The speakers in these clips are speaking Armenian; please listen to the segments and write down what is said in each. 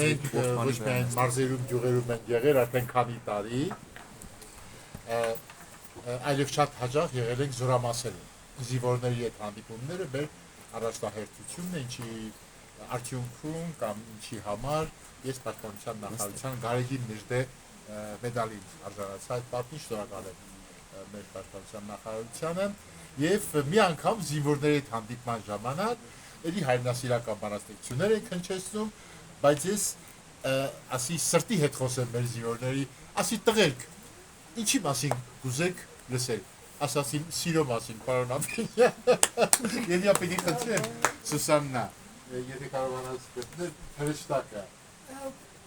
մենք ոչ միայն մարզերում գյուղերում են եղել արդեն քանի տարի, այլև շատ հաճախ եղել ենք զորամասերում։ Զինվորների հետ հանդիպումները մեր առաջնահերթությունն է, ինչի արդյունքում կամ ինչի համար ես Պաշտպանության նախարարության Գարեգին Միրդե մեդալին արժանացա, այդ պատնի շնորհակալ եմ մեր Պաշտպանության նախարարությանը, եւ մի անգամ զինվորների հետ հանդիպման ժամանակ էլի հայրենասիրական բանաստեղծություններ ենք հնչեցնում, բայց ես ասի սրտի հետ խոսեմ մեր զինվորների, ասի տղերք, ինչի մասին կուզեք լսել, ասացին սիրո մասին, պարոն Աբելյան, եւ ես պիտի խնդրեմ Սուսաննա, եթե կարողանաս գտնել հրեշտակը։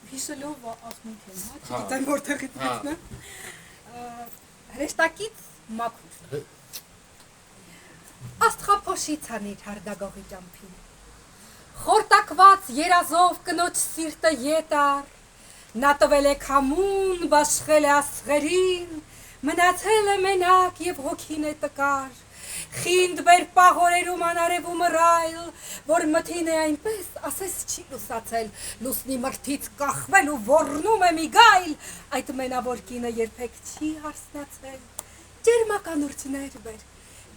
Հիշելով ասմունք եմ, չգիտեմ որտեղից գտնեմ։ Հրեշտակից մաքուր։ Աստղափոշի ցանիր հարդագողի ճամփին։ Խորտակված երազով կնոջ սիրտը ետար, նա տվել է քամուն, բաշխել է աստղերին, մնացել է մենակ եւ հոգին է տկար, խինդ բեր պաղորերում անարևում ռայլ, որ մթին է այնպես, ասես չի լուսացել, լուսնի մրթից կախվել ու ոռնում է մի գայլ, այդ մենավոր կինը երբեք չի հարսնացել, ջերմականություններ բեր,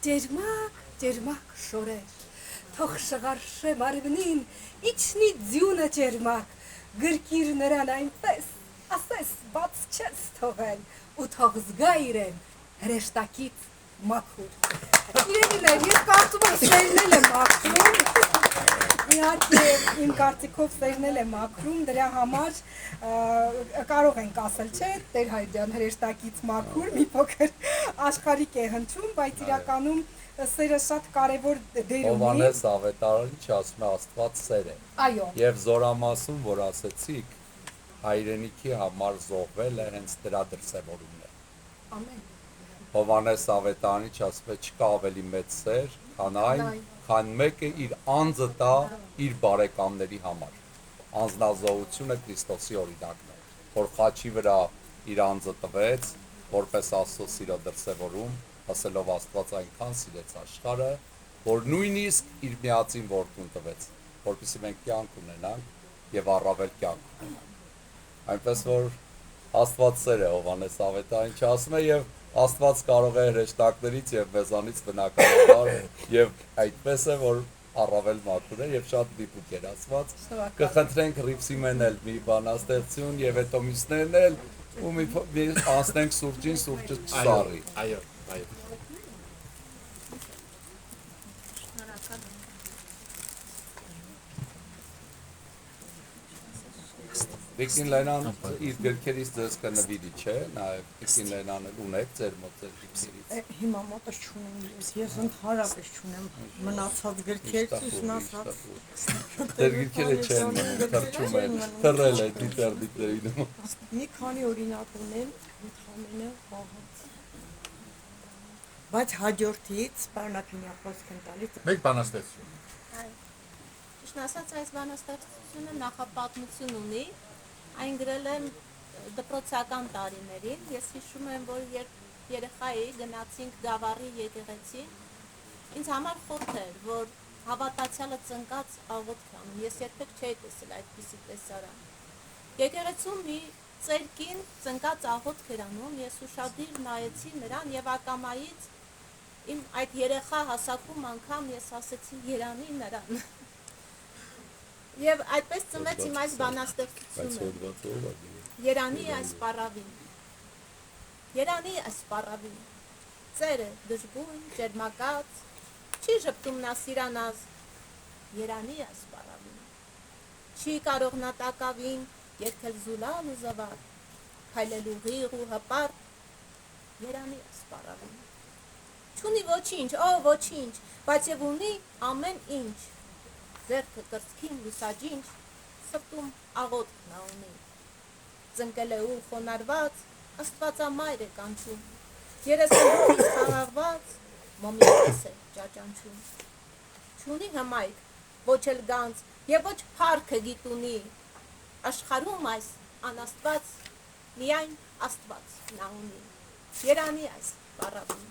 ջերմակ շորեր, թող շղարշե մարմնին, իջնի ձյունը ջերմակ, գրկիր նրան այնպես, ասես բաց չես թողել, ու թող զգա իրեն հրեշտակից մաքուր։ Իրենիներ, ես կարծում եմ սերնել եմ մաքրում, իհարկե իմ կարծիքով սերնել եմ մաքրում, դրա համար կարող ենք ասել, չէ, Տեր Հայրյան հրեշտակից մաքուր, մի փոքր աշխարհիկ է հնչում, բայց իրականում սերը շատ կարևոր դեր ունի։ Հովհաննես Ավետարանը ասում է Աստված սեր է։ Այո։ Եվ զորամասում, որ ասեցիք, հայրենիքի համար զոհվել է հենց դրա դրսևորումն է։ Ամեն։ Հովհաննես Ավետարանը ասում է չկա ավելի մեծ սեր, քան այն, քան մեկը իր անձը տա իր բարեկամների համար։ Անձնազոհությունը Քրիստոսի օրինակն է, որ խաչի վրա իր անձը տվեց, որպես Աստծո սիրո դրսևորում, ասելով Աստված այնքան սիրեց աշխարհը, որ նույնիսկ իր միածին որդուն տվեց, որպեսզի մենք կյանք ունենանք եւ առավել կյանք ունենանք։ Այնպես որ Աստված սեր է, Հովհաննես Ավետարանը ասում է, եւ Աստված կարող է հրեշտակներից եւ մեզանից բնականաբար եւ այդպես է, որ առավել մաքուր է եւ շատ դիպուկ էր Աստված։ Կխնդրենք Ռիվսիմեն էլ մի բանաստեղծություն եւ հետո մյուսներն էլ ու մի անցնենք սուրճին, սուրճը չսառի։ Այո, այո։ Տիկին Լենան իր գրքերից ձեզ կնվիրի, չէ՞, նաև Տիկին Լենանը ունեք ձեր մոտ ձեր գրքերից։ Հիմա մոտս չունեմ, ես ընդհանրապես չունեմ մնացած գրքերից, ասած։ Ձեր գրքերը չեն մնում, թրջում են, թռել է դիտերդիտերին։ Մի քանի օրինակ ունեմ, ընդհանրապես վաղուց։ Բայց հաջորդից պարոնակին խոսք են տալիս։ Մեկ բանաստեղծություն։ Ճիշտ ասած, այս բանաստեղծությունը նախապատմություն ունի, այն գրել եմ դպրոցական տարիներին, ես հիշում եմ, որ երբ երեխայի գնացինք Գավառի եկեղեցի, ինձ համար խորհուրդ էր, որ հավատացյալը ծնկած աղոթք անում, ես երբեք չէի տեսել այդպիսի տեսարան։ Եկեղեցում մի ծերկին ծնկած աղոթք էր անում, ես ուշադիր նայեցի նրան եւ ակամայից իմ այդ երեխա հասակում անգամ ես ասեցի Երանի նրան։ Եվ այդպես ծնվեց իմ այս բանաստեղծությունը։ Երանի այս պարավին։ Երանի այս պարավին։ Ծերը դժգույն, ջերմակած, չի ժպտում նա սիրանազ։ Երանի այս պարավին։ Չի կարող նա տակավին երգել զուլալ ու զվար, քայլել ուղիղ ու հպարտ։ Երանի այս պարավին։ Չունի ոչինչ, ոչինչ, բայց եւ ունի ամեն ինչ։ Ձերքը կրծքին լուսաջինչ, սրտում աղոթք նա ունի։ Ծնկել է ու խոնարհված, Աստվածամայր է կանչում։ Երեսնից խաղաղված, մոմի պես է ճաճանչում։ Չունի հմայք, ոչ էլ գանձ եւ ոչ փառքը գիտունի։ Աշխարհում այս անաստված միայն Աստված նա ունի։ Երանի այս պարավին։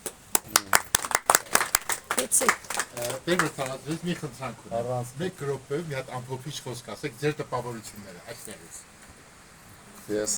Շնորհակալություն։ Տեր վրթարացրեց մի խնդրանք ունեմ։ Առանց- Մեկ րոպե մի հատ ամփոփիչ խոսք ասեք ձեր տպավորությունները այստեղից։ Ես